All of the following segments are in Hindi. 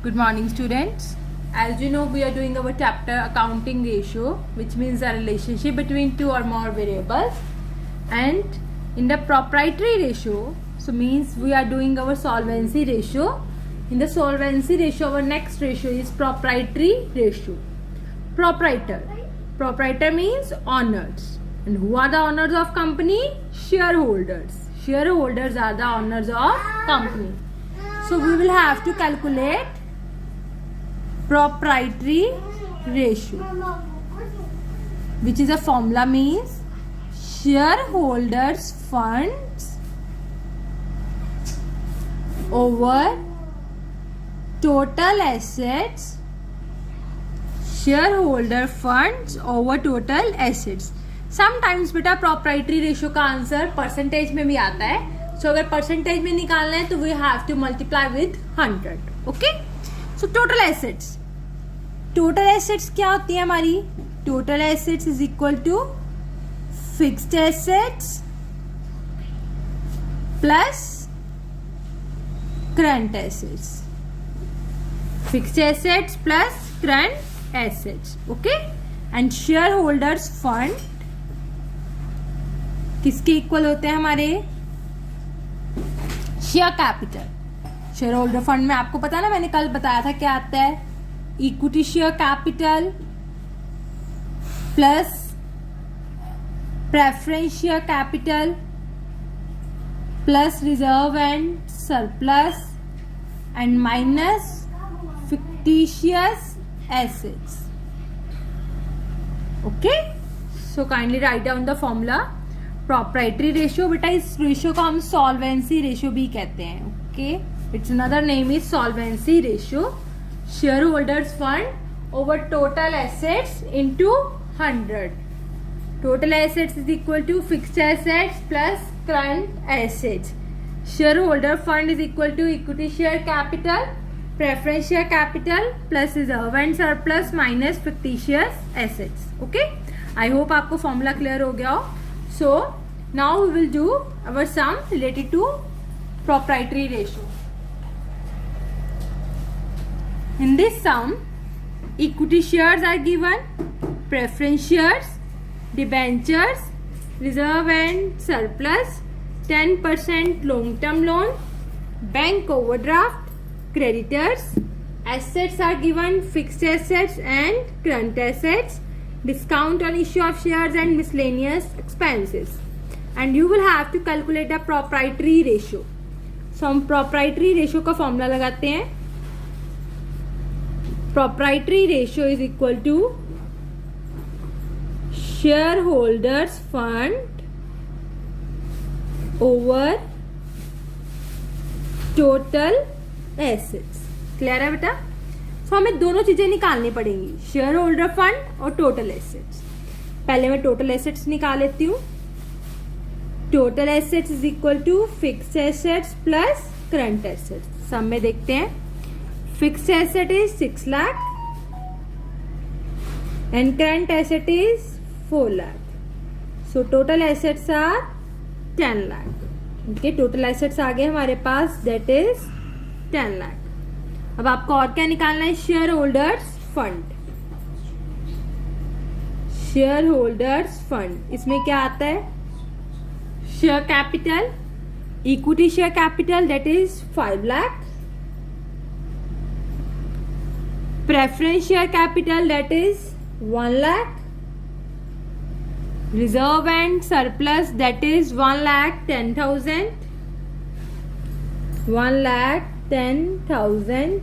Good morning, students. As you know, we are doing our chapter accounting ratio, which means the relationship between two or more variables. And in the proprietary ratio, so means we are doing our solvency ratio. In the solvency ratio, our next ratio is proprietary ratio. Proprietor means owners. And who are the owners of company? Shareholders. Shareholders are the owners of company. So we will have to calculate proprietary ratio, which is a formula means shareholders funds over total assets. Shareholder funds over total assets. Sometimes बेटा proprietary ratio का आंसर परसेंटेज में भी आता है. सो अगर परसेंटेज में निकालना है तो we have to multiply with 100. Okay. So total assets क्या होती है हमारी? Total assets is equal to fixed assets plus current assets. Fixed assets plus current assets. Okay. And share holders fund किसके इक्वल होते हैं हमारे? Share capital. Share holder fund में आपको पता है ना, मैंने कल बताया था क्या आता है. Equity share capital plus preference share capital plus reserve and surplus and minus fictitious assets. Okay. So kindly write down the formula. Proprietary ratio, बेटा इस रेशियो को हम सॉल्वेंसी रेशियो भी कहते हैं. Okay. It's another name is solvency ratio. Share holders fund over total assets into 100. Total assets is equal to fixed assets plus current assets. Share holder fund is equal to equity share capital preference share capital plus reserve and surplus minus fictitious assets. Okay. I hope आपको फॉर्मूला क्लियर हो गया हो. So now we will do our sum related to proprietary ratio. In this sum, equity shares are given, preference shares, debentures, reserve and surplus, 10% long-term loan, bank overdraft, creditors, assets are given, fixed assets and current assets, discount on issue of shares and miscellaneous expenses. And you will have to calculate the proprietary ratio. So हम proprietary ratio का फॉर्मूला लगाते हैं. Proprietary ratio is equal to shareholders fund over total assets. Clear है बेटा? तो हमें दोनों चीजें निकालनी पड़ेंगी, शेयर होल्डर फंड और टोटल एसेट्स. पहले मैं टोटल एसेट्स निकाल लेती हूँ. Total assets is equal to fixed assets plus current assets. सब में देखते हैं. Fixed asset is 6 lakh and current asset is 4 lakh. So total assets are 10 lakh. Okay. Total assets आ गए हमारे पास, दैट इज 10 लाख. अब आपको और क्या निकालना है? Share holders fund. Share holders fund इसमें क्या आता है? Share capital, equity share capital that is 5 lakh, preference share capital that is 1 lakh, reserve and surplus that is 1,10,000, 1,10,000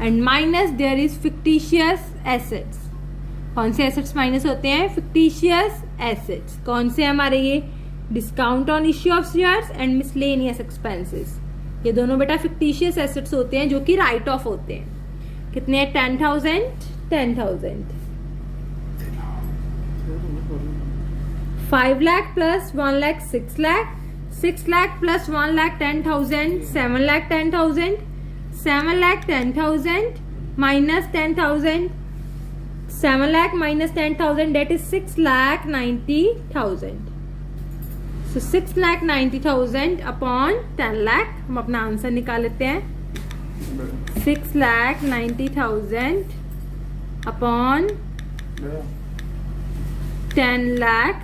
and minus there is fictitious assets. कौन से एसेट्स माइनस होते हैं? Fictitious assets. कौन से हमारे ये? Discount on issue of shares and miscellaneous expenses. ये दोनों बेटा फिक्टिशियस एसेट्स होते हैं जो कि राइट ऑफ होते हैं. कितने हैं? 10,000 10,000. 5 lakh plus 1 lakh 6 lakh. 6 lakh plus 1,10,000, 7,10,000, 7,10,000 minus 10,000, 7 lakh minus 10,000 that is 6,90,000. So 6,90,000 upon 10 lakh. हम अपना आंसर निकाल लेते हैं. 6,90,000 upon 10 lakh,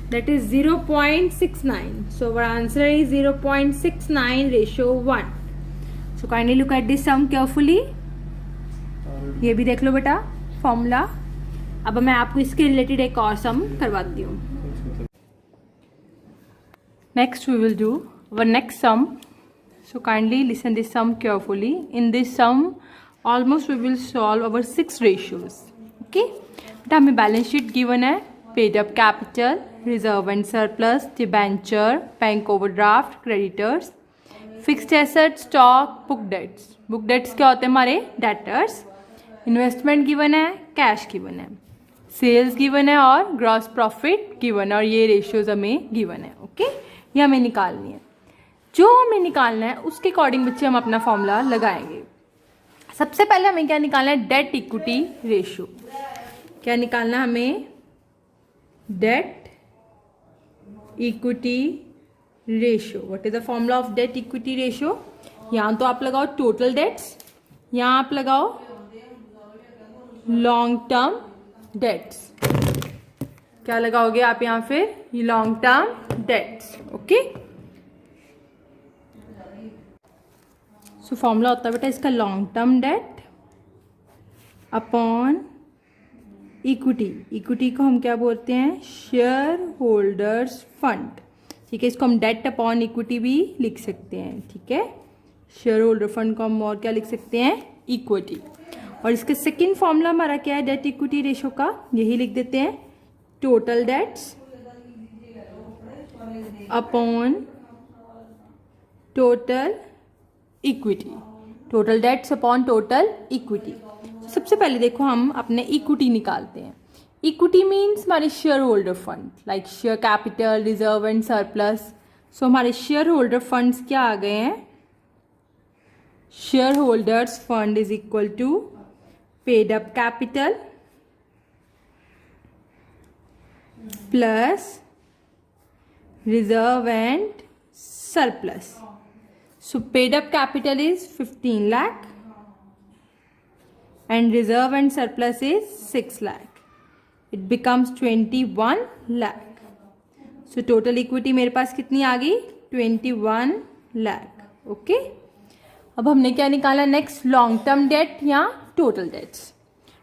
that is 0.69. So our answer is 0.69 ratio 1. So kindly look at this sum carefully. ये भी देख लो बेटा फॉर्मूला. अब मैं आपको इसके रिलेटेड एक और सम करवाती हूँ. Next we will do our next sum. So kindly listen this sum carefully. In this sum almost we will solve our 6 ratios. Okay. बेटा हमें बैलेंस शीट गिवन है. Paid up capital, reserve and surplus, debenture, bank overdraft, creditors, fixed asset, stock, book debts. Book debts क्या होते हैं हमारे डेटर्स. इन्वेस्टमेंट गिवन है, कैश गिवन है, सेल्स गिवन है और ग्रॉस प्रॉफिट गिवन है और ये रेशियोज हमें गिवन है. ओके ये हमें निकालनी है. जो हमें निकालना है उसके अकॉर्डिंग बच्चे हम अपना फॉर्मूला लगाएंगे. सबसे पहले हमें क्या निकालना है, डेट इक्विटी रेशियो. क्या निकालना है हमें, debt equity ratio. What is the formula of debt equity ratio. यहां तो आप लगाओ टोटल डेट्स, यहां आप लगाओ लॉन्ग टर्म डेट्स. क्या लगाओगे आप यहां फिर, long term dates. Okay so formula होता है बेटा इसका long term date upon equity. Equity को हम क्या बोलते हैं, शेयर होल्डर्स फंड. ठीक है, इसको हम डेट अपॉन इक्विटी भी लिख सकते हैं. ठीक है, शेयर होल्डर फंड को हम और क्या लिख सकते हैं, इक्विटी. और इसका सेकंड फॉर्मूला हमारा क्या है डेट इक्विटी रेशियो का, यही लिख देते हैं total debts upon total equity. Total debts upon total equity. सबसे पहले देखो हम अपने इक्विटी निकालते हैं. इक्विटी मीन्स हमारे share holder fund like share capital, reserve and surplus. So हमारे शेयर होल्डर फंड्स क्या आ गए हैं, share holders fund is equal to paid up capital plus reserve and surplus. So paid up capital is 15 lakh and reserve and surplus is 6 lakh. It becomes 21 lakh. So total equity मेरे पास कितनी आ गई, 21 lakh. ओके अब हमने क्या निकाला नेक्स्ट, लॉन्ग टर्म डेट या टोटल डेट्स.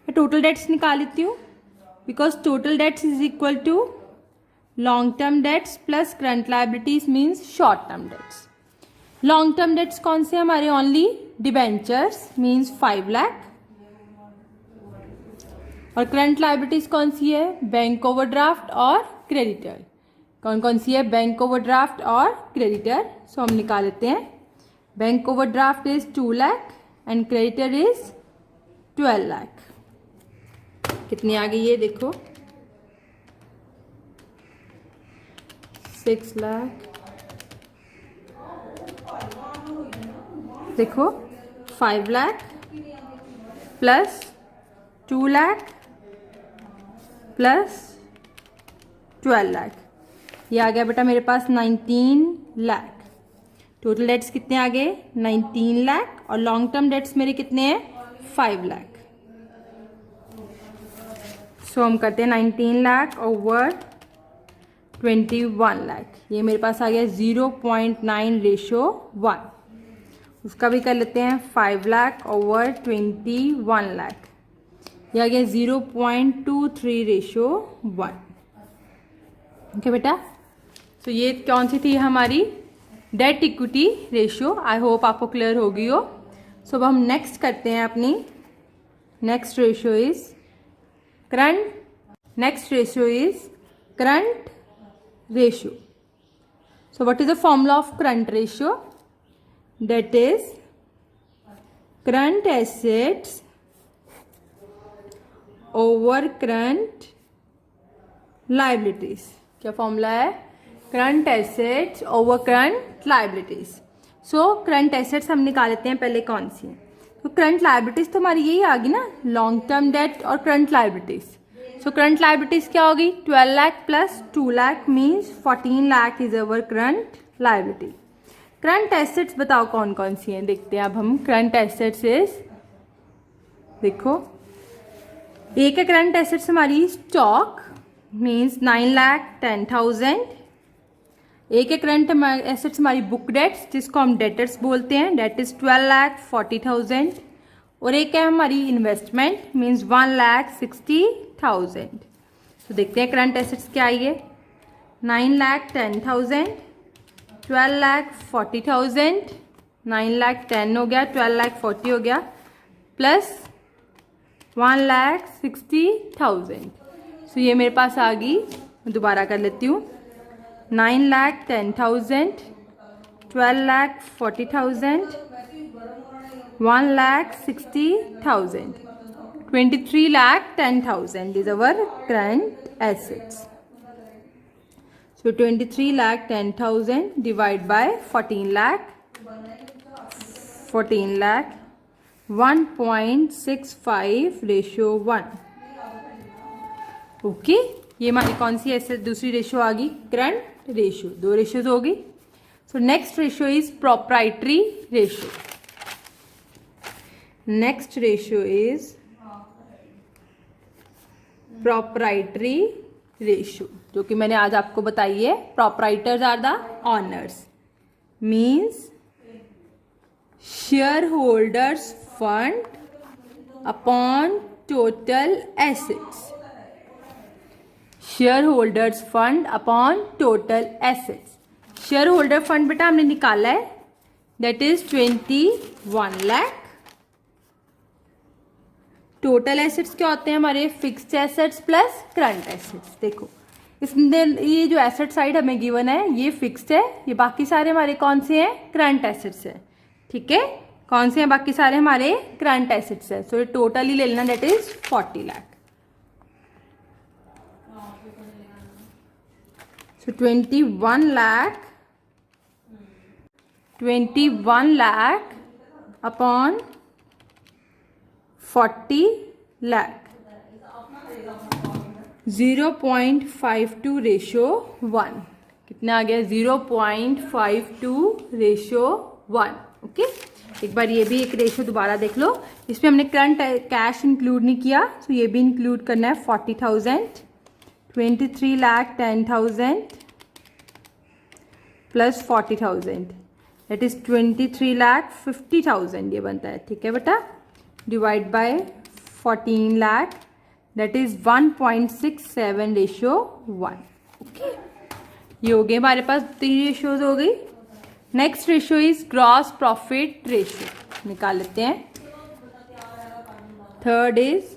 मैं टोटल डेट्स निकाल लेती हूँ because total debts is equal to long term debts plus current liabilities means short term debts. Long term debts कौन से हमारे, ओनली डिबेंचर्स मीन्स 5 लाख. और करंट लायबिलिटीज कौन सी है, बैंक ओवरड्राफ्ट और क्रेडिटर. कौन कौन सी है, बैंक ओवरड्राफ्ट और क्रेडिटर. सो हम निकाल लेते हैं. Bank overdraft is 2 lakh and creditor is 12 lakh. कितनी आ गई ये देखो, 6 लाख. देखो 5 लाख प्लस 2 लाख प्लस 12 लाख. ये आ गया बेटा मेरे पास 19 लाख. टोटल डेट्स कितने आ गए, 19 लाख. और लॉन्ग टर्म डेट्स मेरे कितने हैं, 5 लाख. सो हम करते हैं 19 लाख ओवर 21 लाख. ये मेरे पास आ गया 0.9 रेशो 1. उसका भी कर लेते हैं 5 लाख ओवर 21 लाख. यह आ गया 0.23 रेशो 1. ओके बेटा, तो ये कौन सी थी हमारी डेट इक्विटी रेशियो. आई होप आपको क्लियर होगी हो. सो अब हम नेक्स्ट करते हैं अपनी next ratio is current. Next ratio is current ratio. So what is the formula of current ratio, that is current assets over current liabilities. क्या फॉर्मूला है, current assets over current liabilities. So current assets हम निकाल लेते हैं पहले कौन सी है. तो करंट लाइबिलिटीज तो हमारी यही आ गई ना, लॉन्ग टर्म डेट और current liabilities. So current liabilities क्या होगी, 12 lakh plus 2 lakh means 14 lakh is our current liability. Current assets बताओ कौन कौन सी हैं, देखते हैं अब हम। करंट एसेट्स इज, देखो एक है करंट एसेट्स हमारी स्टॉक, मीन्स 9,10,000। एक है करंट एसेट्स हमारी बुक डेट्स, जिसको हम डेटर्स बोलते हैं, डेट इज 12,40,000। और एक है हमारी इन्वेस्टमेंट, मीन्स 1,60,000। तो देखते हैं करंट एसेट्स क्या आई है। 9,10,000, 12,40,000, 9,10,000 हो गया, 12,40,000 हो गया, प्लस 1,60,000। सो ये मेरे पास आ गई, मैं दोबारा कर लेती हूँ। 9,10,000, 12,40,000, 1,60,000, 23,10,000 is our current assets. So 23,10,000 divide by 14 lakh, 1.65 ratio 1। Okay, ये हमारी कौन सी एसेट दूसरी रेशियो आ गई, करंट रेशियो। दो रेशियोज हो गई। So next ratio is proprietary ratio. Next ratio is proprietary ratio, जो कि मैंने आज आपको बताई है। Proprietors are the owners, means share holders fund upon total assets. Share holders fund upon total assets. Share holder fund बेटा हमने निकाला है, that is 21 lakh. Total assets क्या होते हैं हमारे, fixed assets plus current assets. देखो इसमें ये जो एसेट साइड हमें गिवन है ये फिक्स्ड है, ये बाकी सारे हमारे कौन से हैं, करंट एसेट्स है। ठीक है, कौन से हैं बाकी सारे हमारे, करंट एसेट्स है। सो ये टोटल ही ले लेना, that is 40 lakh. So 21 lakh upon 40 lakh, 0.52 ratio 1। कितना आ गया, 0.52 रेशियो 1। ओके, एक बार ये भी एक रेशियो दोबारा देख लो। इसमें हमने करंट कैश इंक्लूड नहीं किया, तो ये भी इंक्लूड करना है। 40,000, 23,10,000 प्लस 40,000, दैट इज 23,50,000 ये बनता है। ठीक है बेटा, divide by 14 lakh, that is 1.67 ratio 1। Okay, ये हो गए हमारे पास 3 रेशियोज हो गई। Next ratio is gross profit ratio, निकाल लेते हैं। Third is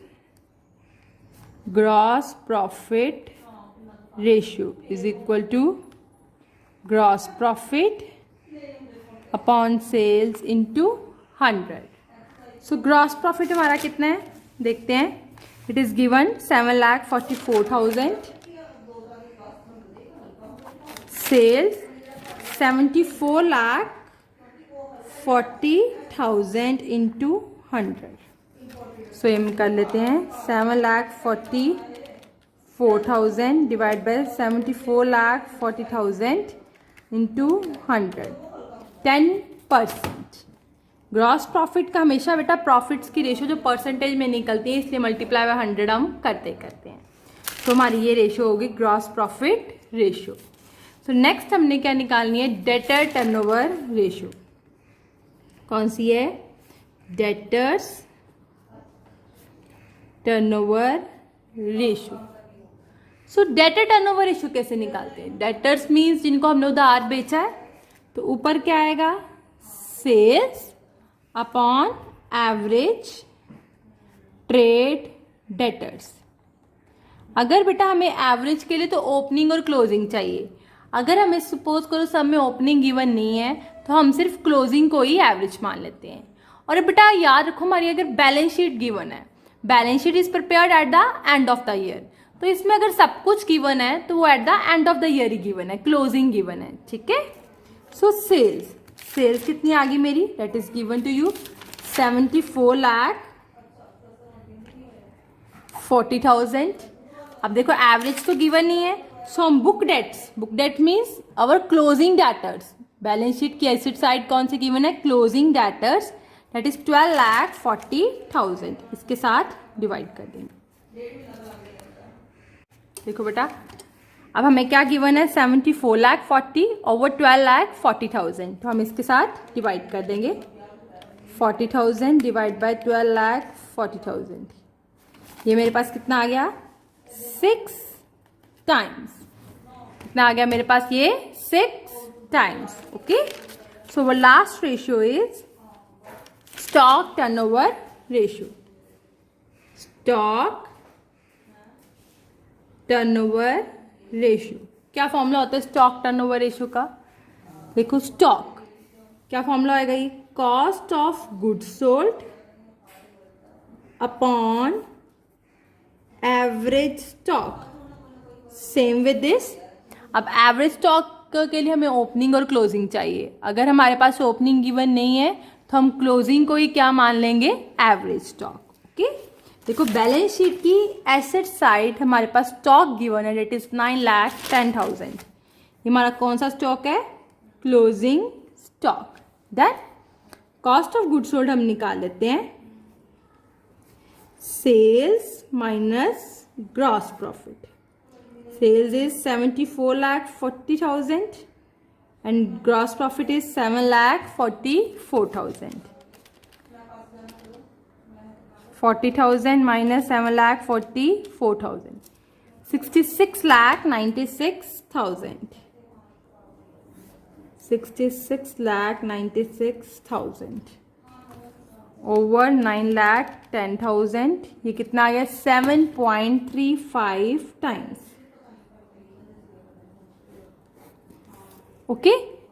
gross profit ratio is equal to gross profit upon sales into 100। So gross profit हमारा कितना है, देखते हैं। It is given 7,44,000, sales 74,40,000 into 100। सो ये हम कर लेते हैं, 7,44,000 divide by 74,40,000 into 100, 10%। Gross profit का हमेशा बेटा प्रॉफिट्स की रेशियो जो परसेंटेज में निकलती है, इसलिए मल्टीप्लाई बाय 100 हम करते हैं। तो हमारी ये रेशियो होगी gross profit ratio. So next हमने क्या निकालनी है, डेटर टर्नओवर रेशियो। कौन सी है, डेटर्स टर्नओवर रेशियो। सो डेटर टर्नओवर रेशियो कैसे निकालते हैं, डेटर्स मीन्स जिनको हमने उधार बेचा है, तो ऊपर क्या आएगा, sales upon average trade debtors. अगर बेटा हमें एवरेज के लिए तो ओपनिंग और क्लोजिंग चाहिए। अगर हमें सपोज करो सब में ओपनिंग गिवन नहीं है, तो हम सिर्फ क्लोजिंग को ही एवरेज मान लेते हैं। और बेटा याद रखो, हमारी अगर बैलेंस शीट गिवन है, balance sheet is prepared at the end of the year, तो इसमें अगर सब कुछ गिवन है तो वो at the end of the year ही गिवन है, क्लोजिंग गिवन है। ठीक है, सो सेल्स कितनी आ गई मेरी, that is given to you 74,40,000। अब देखो एवरेज तो गिवन नहीं है, सो हम book that means our closing debtors, balance sheet की एसेट साइड कौन सी गिवन है, क्लोजिंग डेटर्स दैट इज 12,40,000, इसके साथ डिवाइड कर देंगे। देखो बेटा अब हमें क्या गिवन है, 74,40,000 ओवर 12,40,000, तो हम इसके साथ डिवाइड कर देंगे। 40,000 डिवाइड बाय 12,40,000, ये मेरे पास कितना आ गया, 6 टाइम्स। कितना आ गया मेरे पास, ये 6 times. Okay, so were last ratio is stock turnover ratio. Stock turnover ratio, क्या फॉर्मूला होता है स्टॉक टर्नओवर रेशियो का, देखो स्टॉक क्या फॉर्मूला आएगा, ये cost of goods sold upon average stock. Same with this, अब एवरेज स्टॉक के लिए हमें ओपनिंग और क्लोजिंग चाहिए। अगर हमारे पास ओपनिंग गिवन नहीं है तो हम क्लोजिंग को ही क्या मान लेंगे, एवरेज स्टॉक। ओके, देखो बैलेंस शीट की एसेट साइड हमारे पास स्टॉक गिवन है डेट इज 9,10,000। ये हमारा कौन सा स्टॉक है, closing stock. Then cost of goods sold हम निकाल लेते हैं, sales minus gross profit. Sales is 74,40,000 and gross profit is 7,44,000. 40,000 minus 7,44,000, 66,96,000. 66,96,000 over 9,10,000, ये कितना आ गया, 7.35 टाइम्स। ओके,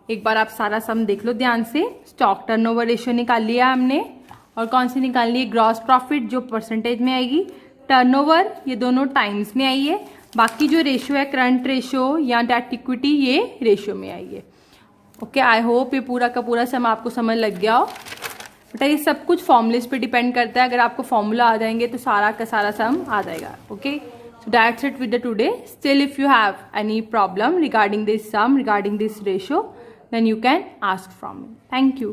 एक बार आप सारा सम देख लो ध्यान से। स्टॉक टर्नओवर रेशियो निकाल लिया हमने, और कौन सी निकाल ली है, ग्रॉस प्रॉफिट जो परसेंटेज में आएगी, टर्नओवर ये दोनों टाइम्स में आई है, बाकी जो रेशियो है करंट रेशियो या डेट इक्विटी ये रेशियो में आई है। ओके, आई होप ये पूरा का पूरा सम आपको समझ लग गया हो। बेटा ये सब कुछ फॉर्मूलेस पे डिपेंड करता है, अगर आपको फॉर्मूला आ जाएंगे तो सारा का सारा सम आ जाएगा। Okay, so that's it with the today. Still if you have any problem regarding this sum, regarding this ratio, then you can ask from me. Thank you.